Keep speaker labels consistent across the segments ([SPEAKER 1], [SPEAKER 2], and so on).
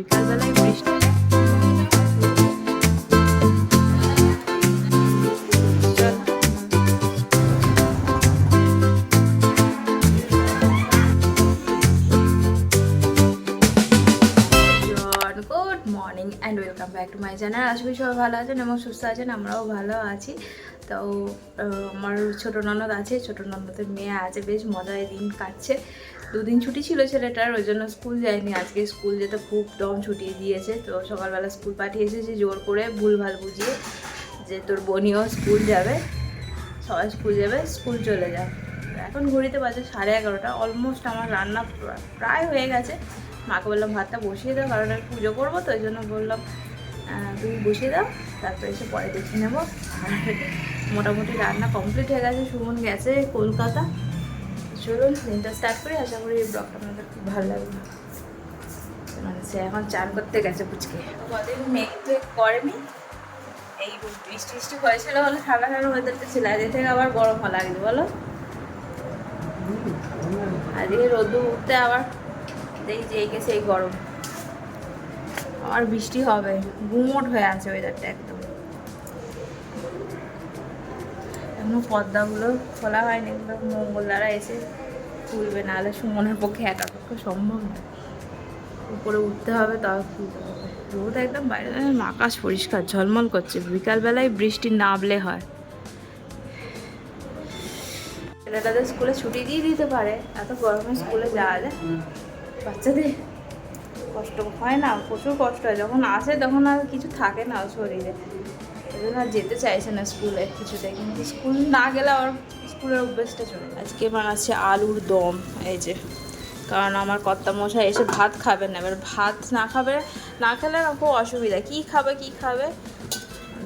[SPEAKER 1] বিকালবেলায় বৃষ্টি। Good morning and welcome back to my channel. আশা করি সবাই ভালো আছেন এবং সুস্থ আছেন, আমরাও ভালো আছি। তো আমার ছোটো ননদ আছে, ছোটো ননদের মেয়ে আছে, বেশ মজায় দিন কাটছে। দুদিন ছুটি ছিল ছেলেটার, ওই জন্য স্কুল যায়নি। আজকে স্কুল যেতে খুব দম ছুটিয়ে দিয়েছে। তো সকালবেলা স্কুল পাঠিয়েছে যে জোর করে ভুলভাল বুঝিয়ে যে তোর বোনিও স্কুল যাবে, সবাই স্কুল যাবে, স্কুল চলে যায়। এখন ঘড়িতে বাজে 11:30, অলমোস্ট আমার রান্না প্রায় হয়ে গেছে। মাকে বললাম ভাতটা বসিয়ে দাও, কারণ আমি পুজো করবো, তো ওই জন্য বললাম তুমি বসিয়ে দাও, তারপরে এসে পরে দেখে নেবো। আর মোটামুটি রান্না কমপ্লিট হয়ে গেছে। সুমন গেছে কলকাতা। চলুন দিনটা স্টার্ট করি, আশা করি এই ব্লগটা আমাদের খুব ভালো লাগবে। মানে সে এখন চান করতে গেছে পুচকে। কদিন মেঘ টেঘ করেনি, এই বৃষ্টি বৃষ্টি হয়েছিল বলে ঠান্ডা ঠান্ডা ওয়েদারটা ছিল, আজ থেকে আবার গরম হওয়া লাগছে বলো। আজকে রোদ্দুর উঠতে আবার দেখি যে গেছে এই গরম। আমার বৃষ্টি হবে, গুমোট হয়ে আছে ওয়েদারটা একদম। এখনো পর্দাগুলো খোলা হয়নি, এগুলো মঙ্গলদারা এসে খুলবে, নাহলে সুমনের পক্ষে একা পক্ষে সম্ভব না। উপরে উঠতে হবে, তাও খুলতে হবে। রোদ একদম বাইরে, আকাশ পরিষ্কার ঝলমল করছে। বিকালবেলায় বৃষ্টি নামলে হয়। ছেলেটাদের স্কুলে ছুটি দিয়ে দিতে পারে, এত গরমে স্কুলে যাওয়া যায়। বাচ্চাদের কষ্ট হয় না, প্রচুর কষ্ট হয়। যখন আসে তখন আর কিছু থাকে না শরীরে, এই জন্য আর যেতে চাইছে না স্কুলে কিছুতে। কিন্তু স্কুল না গেলে আর স্কুলের অভ্যেসটা চলে। আজকে বানাচ্ছে আলুর দম, এই যে, কারণ আমার কর্তামশাই এসে ভাত খাবে না। এবার ভাত না খেলে না খুব অসুবিধা। কী খাবে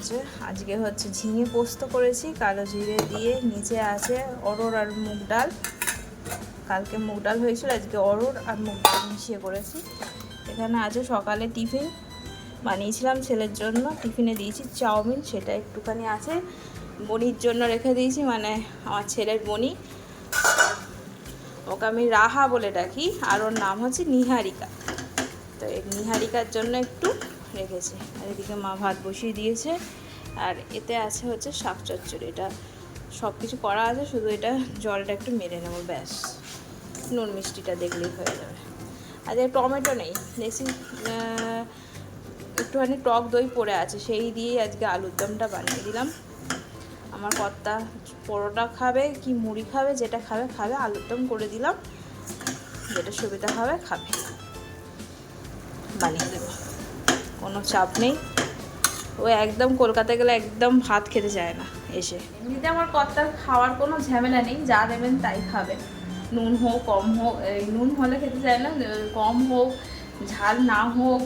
[SPEAKER 1] যে আজকে হচ্ছে ঝিঙে পোস্ত করেছি, কালো জিরে দিয়ে। নিচে আছে অরড় আর মুগ ডাল। কালকে মুগ ডাল হয়েছিল, আজকে অরড় আর মুগ ডাল মিশিয়ে করেছি। এখানে আছে সকালে টিফিন বানিয়েছিলাম ছেলের জন্য, টিফিনে দিয়েছি চাউমিন, সেটা একটুখানি আছে। বনির জন্য রেখে দিয়েছি, মানে আমার ছেলের বনি, ওকে আমি রাহা বলে ডাকি, আর ওর নাম হচ্ছে নিহারিকা। তো এই নিহারিকার জন্য একটু রেখেছি। আর এদিকে মা ভাত বসিয়ে দিয়েছে। আর এতে আছে হচ্ছে শাক চচ্চড়ি। এটা সব কিছু করা আছে, শুধু এটা জলটা একটু মেরে নেবো, ব্যাস। নুন মিষ্টিটা দেখলেই হয়ে যাবে। আর টমেটো নেই, দেশি একটুখানি টক দই পড়ে আছে, সেই দিয়েই আজকে আলুর দমটা বানিয়ে দিলাম। আমার কর্তা পরোটা খাবে কি মুড়ি খাবে, যেটা খাবে আলুর দম করে দিলাম, যেটা সুবিধা হবে খাবে, বানিয়ে দেবো, কোনো চাপ নেই। ও একদম কলকাতায় গেলে একদম ভাত খেতে চায় না এসে। এমনিতে আমার কর্তার খাওয়ার কোনো ঝামেলা নেই, যা দেবেন তাই খাবে। নুন হোক কম হোক, নুন হলে খেতে চায় না, কম হোক, ঝাল না হোক,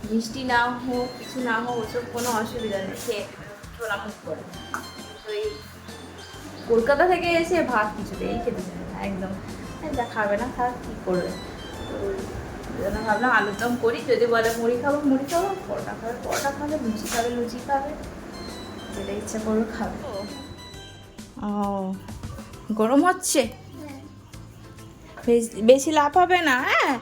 [SPEAKER 1] মিষ্টি না হোক, কিছু না হোক, ওসব কোনো অসুবিধা নেই, খেয়ে ছোলা মুখ করে। তো এই কলকাতা থেকে এসে ভাত কিছুতেই খেতে চায় না একদম, যা খাবে না থাক, কী করবে। তো ওই জন্য ভাবলাম আলুর দম করি। যদি বলে মুড়ি খাবো, পরোটা খাবে, লুচি খাবে, যেটা ইচ্ছা করবে খাবে। ও গরম হচ্ছে, বেশি লাভ হবে না। হ্যাঁ,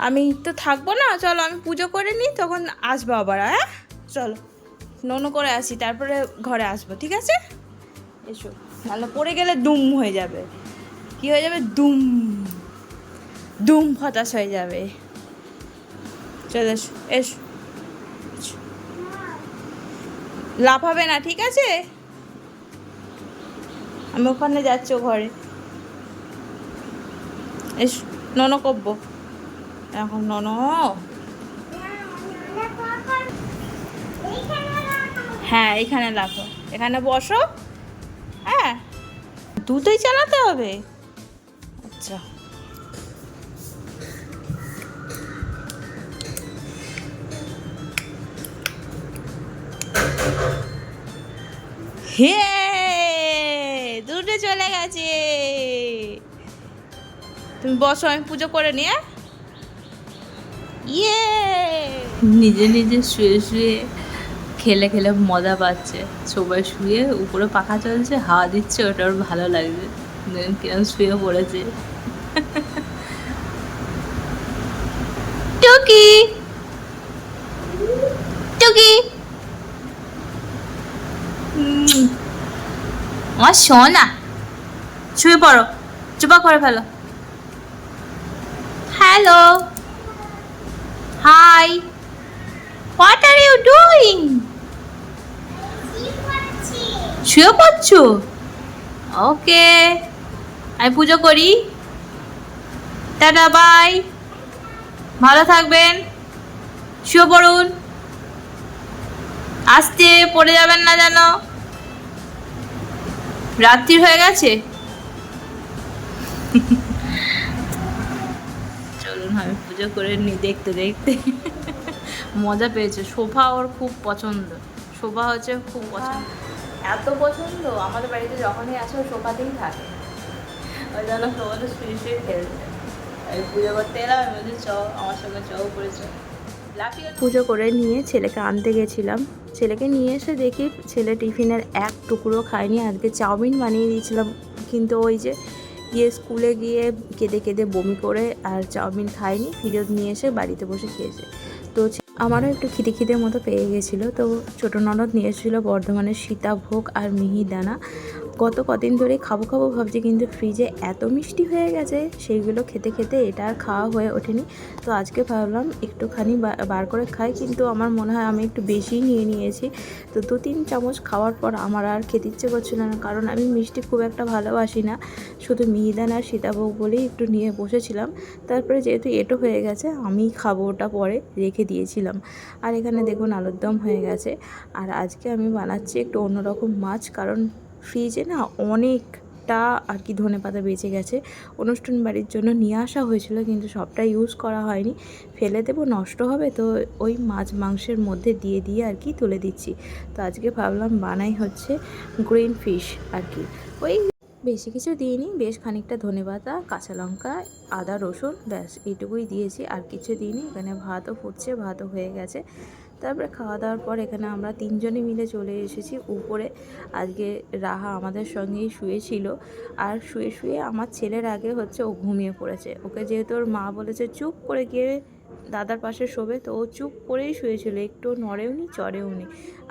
[SPEAKER 1] আমি তো থাকবো না, চলো আমি পুজো করে নিই, তখন আসবো আবার। হ্যাঁ চলো, ননু করে আসি, তারপরে ঘরে আসবো, ঠিক আছে? এসো, নাহলে পড়ে গেলে দুম হয়ে যাবে। কি হয়ে যাবে? দুম হতাশ হয়ে যাবে। চলে এসো, লাভ হবে না, ঠিক আছে? আমি ওখানে যাচ্ছি, ঘরে এসো। নন কব্ব এখন, হ্যাঁ এইখানে লাফো, এখানে বসো। হ্যাঁ, দুটোই চালাতে হবে। আচ্ছা, হে দুটো চলে গেছে। তুমি বসো, আমি পুজো করে নিয়ে। ইয়ে, নিজে নিজে শুয়ে খেলে মজা পাচ্ছে। সবাই শুয়ে, উপরে পাখা চলছে, হাওয়া দিচ্ছে, ওটা ওর ভালো লাগছে। কিরম শুয়ে পড়েছে। টুকি আমার সোনা, শুয়ে পড়ো, চুপা করে ফেলো। Hello, hi, what are you doing? শুয়ে পড়ছো? ওকে, আমি পুজো করি। টাটা, বাই, ভালো থাকবেন, শুয়ে পড়ুন, আস্তে পড়ে যাবেন না যেন। রাত্রি হয়ে গেছে। চলুন আমি পুজো করে নি। দেখতে দেখতে মজা পেয়েছে। শোভা ওর খুব পছন্দ, শোভা হচ্ছে খুব পছন্দ, এত পছন্দ আমাদের বাড়িতে যখনই আসে ও সোফাতেই থাকে। ওই জন্য শোভাতে শুয়ে শুয়ে খেলছে। আমি পুজো করতে এলাম, আমি বলছি চ আমার সঙ্গে চ করে চ। পুজো করে নিয়ে ছেলেকে আনতে গেছিলাম। ছেলেকে নিয়ে এসে দেখি ছেলে টিফিনের এক টুকরো খায়নি। আজকে চাউমিন বানিয়ে দিয়েছিলাম, কিন্তু ওই যে স্কুলে গিয়ে কেঁদে কেঁদে বমি করে আর চাউমিন খায়নি, ফিরত নিয়ে এসে বাড়িতে বসে খেয়েছে। তো আমারও একটু খিদে খিদের মতো পেয়ে গেছিলো। তো ছোটো ননদ নিয়ে এসেছিলো বর্ধমানের সীতাভোগ আর মিহিদানা। গত কদিন ধরেই খাবো খাবো ভাবছি, কিন্তু ফ্রিজে এত মিষ্টি হয়ে গেছে সেইগুলো খেতে খেতে এটা আর খাওয়া হয়ে ওঠেনি। তো আজকে ভাবলাম একটুখানি বার করে খাই, কিন্তু আমার মনে হয় আমি একটু বেশিই নিয়ে নিয়েছি। তো 2-3 চামচ খাওয়ার পর আমার আর খেতে ইচ্ছে করছিল না, কারণ আমি মিষ্টি খুব একটা ভালোবাসি না। শুধু মিহিদানা আর সীতাভোগ বলেই একটু নিয়ে বসেছিলাম। তারপরে যেহেতু এটো হয়ে গেছে, আমি খাবো, ওটা পরে রেখে দিয়েছিলাম। আর এখানে দেখুন আলুর দম হয়ে গেছে। আর আজকে আমি বানাচ্ছি একটু অন্যরকম মাছ, কারণ ফ্রিজে না অনেকটা আর কি ধনেপাতা বেঁচে গেছে। অনুষ্ঠান বাড়ির জন্য নিয়ে আসা হয়েছিল, কিন্তু সবটা ইউজ করা হয়নি, ফেলে দেবো, নষ্ট হবে। তো ওই মাছ মাংসের মধ্যে দিয়ে দিয়ে আর কি তুলে দিচ্ছি। তো আজকে ভাবলাম বানাই হচ্ছে গ্রিন ফিশ আর কি। ওই বেশি কিছু দিইনি, বেশ খানিকটা ধনেপাতা, কাঁচা লঙ্কা, আদা, রসুন, ব্যাস এইটুকুই দিয়েছি, আর কিছু দিইনি। এখানে ভাতও ফুটছে, ভাতও হয়ে গেছে। তারপরে খাওয়া দাওয়ার পর এখানে আমরা 3 জনে মিলে চলে এসেছি উপরে। আজকে রাহা আমাদের সঙ্গেই শুয়েছিল, আর শুয়ে শুয়ে আমার ছেলের আগে হচ্ছে ও ঘুমিয়ে পড়েছে। ওকে যেহেতু ওর মা বলেছে চুপ করে গিয়ে দাদার পাশে শোবে, তো ও চুপ করেই শুয়েছিল, একটু নড়েওনি চড়েওনি,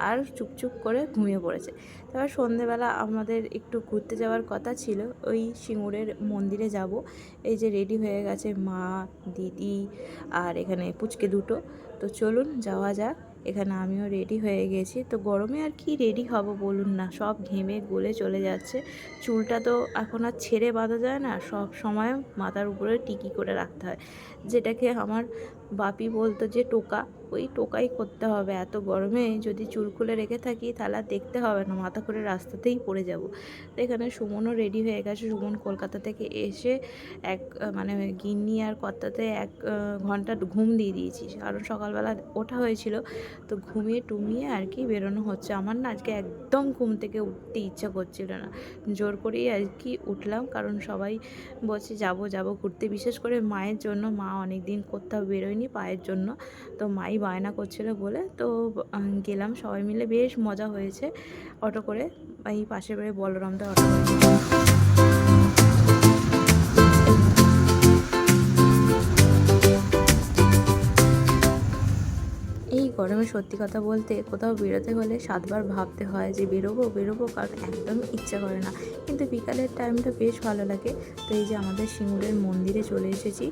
[SPEAKER 1] আর চুপচুপ করে ঘুমিয়ে পড়েছে। তারপর সন্ধেবেলা আমাদের একটু ঘুরতে যাওয়ার কথা ছিল, ওই সিঙ্গুরের মন্দিরে যাব। এই যে রেডি হয়ে গেছে মা, দিদি আর এখানে পুচকে দুটো। তো চলুন যাওয়া যাক। এখানে আমিও রেডি হয়ে গেছি। তো গরমে আর কি রেডি হব বলুন না, সব ঘেমে গলে চলে যাচ্ছে। চুলটা তো এখন আর ছেড়ে বাঁধা যায় না, সব সময় মাথার উপরে টিকি করে রাখতে হয়, যেটাকে আমার বাপি বলতো যে টোকা, ওই টোকাই করতে হবে। এত গরমে যদি চুল খুলে রেখে থাকি তাহলে আর দেখতে হবে না, মাথা করে রাস্তাতেই পড়ে যাব। তো এখানে সুমনও রেডি হয়ে গেছে। সুমন কলকাতা থেকে এসে মানে গিন্নি আর কর্তাতে 1 ঘন্টা ঘুম দিয়ে দিয়েছি, কারণ সকালবেলা ওঠা হয়েছিল। তো ঘুমিয়ে টুমিয়ে আর কি বেরোনো হচ্ছে। আমার না আজকে একদম ঘুম থেকে উঠতে ইচ্ছা করছিল না, জোর করেই আর কি উঠলাম, কারণ সবাই বলছে যাবো যাবো ঘুরতে, বিশেষ করে মায়ের জন্য। মা অনেক দিন কোথাও বেরোয়নি পায়ের জন্য, তো মাই বায়না করছিল বলে তো গেলাম সবাই মিলে, বেশ মজা হয়েছে। অটো করে, এই পাশের বাড়ি বলরামদা অটো করে। এই গরমে সত্যি কথা বলতে কোথাও বেরোতে হলে 7বার ভাবতে হয় যে বেরোবো বেরোবো, কারণ একদমই ইচ্ছা করে না, কিন্তু বিকালের টাইমটা বেশ ভালো লাগে। তো এই যে আমাদের সিঙ্গুরের মন্দিরে চলে এসেছি,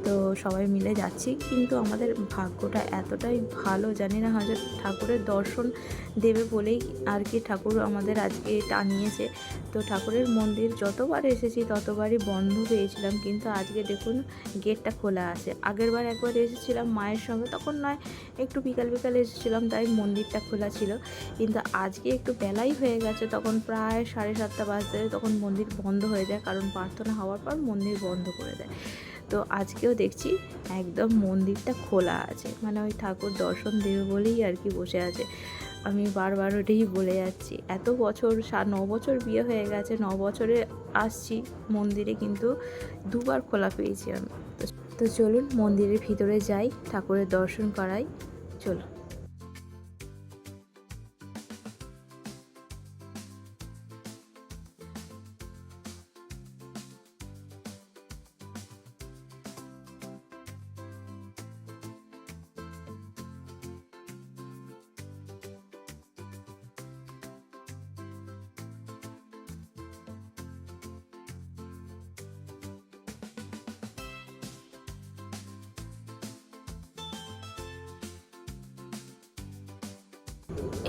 [SPEAKER 1] তো সবাই মিলে যাচ্ছি। কিন্তু আমাদের ভাগ্যটা এতটাই ভালো, জানি না হয়তো ঠাকুরের দর্শন দেবে বলেই আর কি ঠাকুর আমাদের আজকে টানিয়েছে। তো ঠাকুরের মন্দির যতবার এসেছি ততবারই বন্ধ পেয়েছিলাম, কিন্তু আজকে দেখুন গেটটা খোলা আছে। আগেরবার একবার এসেছিলাম মায়ের সঙ্গে, তখন নয় একটু বিকাল বিকালে এসেছিলাম, তাই মন্দিরটা খোলা ছিল। কিন্তু আজকে একটু বেলাই হয়ে গেছে, তখন প্রায় 7:30 বাজতে, তখন মন্দির বন্ধ হয়ে যায়, কারণ প্রার্থনা হওয়ার পর মন্দির বন্ধ করে দেয়। তো আজকেও দেখছি একদম মন্দিরটা খোলা আছে, মানে ওই ঠাকুর দর্শন দেবে বলেই আর কি বসে আছে। আমি বারবার ওটাই বলে যাচ্ছি, এত বছর 9 বছর বিয়ে হয়ে গেছে, 9 বছরে আসছি মন্দিরে, কিন্তু 2বার খোলা পেয়েছি আমি। তো চলুন মন্দিরের ভিতরে যাই, ঠাকুরের দর্শন করাই, চলুন।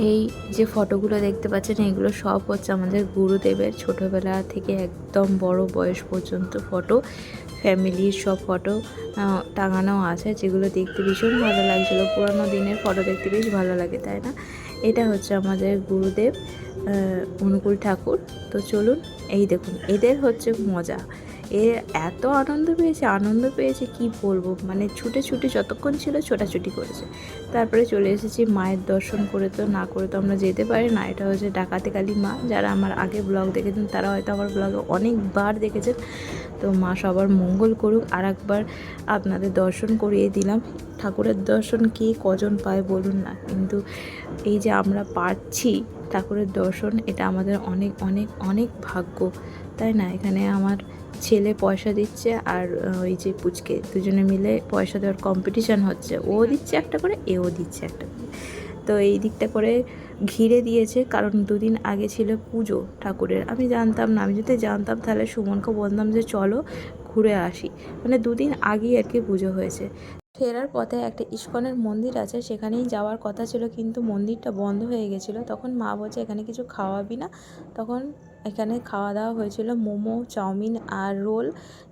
[SPEAKER 1] এই যে ফটোগুলো দেখতে পাচ্ছেন এগুলো সব হচ্ছে আমাদের গুরুদেবের ছোটোবেলা থেকে একদম বড় বয়স পর্যন্ত ফটো, ফ্যামিলির সব ফটো টাঙানো আছে, যেগুলো দেখতে ভীষণ ভালো লাগছিলো। পুরানো দিনের ফটো দেখতে বেশ ভালো লাগে, তাই না? এটা হচ্ছে আমাদের গুরুদেব অনুকূল ঠাকুর। তো চলুন, এই দেখুন এদের হচ্ছে মজা। এর এত আনন্দ পেয়েছে কি বলবো, মানে ছুটে ছুটে যতক্ষণ ছিল ছোটাছুটি করেছে। তারপরে চলে এসেছি মায়ের দর্শন করে, তো না করে তো আমরা যেতে পারি না। এটা হচ্ছে ডাকাতে কালী মা। যারা আমার আগে ব্লগ দেখেছেন তারা হয়তো আমার ব্লগে অনেকবার দেখেছেন। তো মা সবার মঙ্গল করুক। আর একবার আপনাদের দর্শন করিয়ে দিলাম। ঠাকুরের দর্শন কে কজন পায় বলুন না, কিন্তু এই যে আমরা পাচ্ছি ঠাকুরের দর্শন, এটা আমাদের অনেক অনেক অনেক ভাগ্য, তাই না? এখানে আমার ছেলে পয়সা দিচ্ছে আর ওই যে পুচকে দুজনে মিলে পয়সা দেওয়ার কম্পিটিশান হচ্ছে। ও দিচ্ছে একটা করে, এও দিচ্ছে একটা করে। তো এই দিকটা করে ঘিরে দিয়েছে, কারণ দুদিন আগে ছিল পুজো ঠাকুরের। আমি জানতাম না, আমি যদি জানতাম তাহলে সুমনকে বলতাম যে চলো ঘুরে আসি। মানে দুদিন আগেই আর কি পুজো হয়েছে। ফেরার পথে একটা ইস্কনের মন্দির আছে, সেখানেই যাওয়ার কথা ছিল, কিন্তু মন্দিরটা বন্ধ হয়ে গেছিলো। তখন মা বলছে এখানে কিছু খাওয়াবি না। তখন এখানে খাওয়া দাওয়া হয়েছিল মোমো, চাউমিন আর রোল,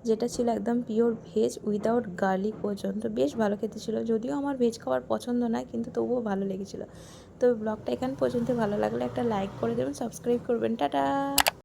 [SPEAKER 1] যেটা ছিল একদম পিওর ভেজ উইদাউট গার্লিক পর্যন্ত। বেশ ভালো খেতে ছিল, যদিও আমার ভেজ খাবার পছন্দ নয়, কিন্তু তবুও ভালো লেগেছিলো। তো ব্লগটা এখান পর্যন্ত। ভালো লাগলে একটা লাইক করে দেবেন, সাবস্ক্রাইব করবেন। টাটা।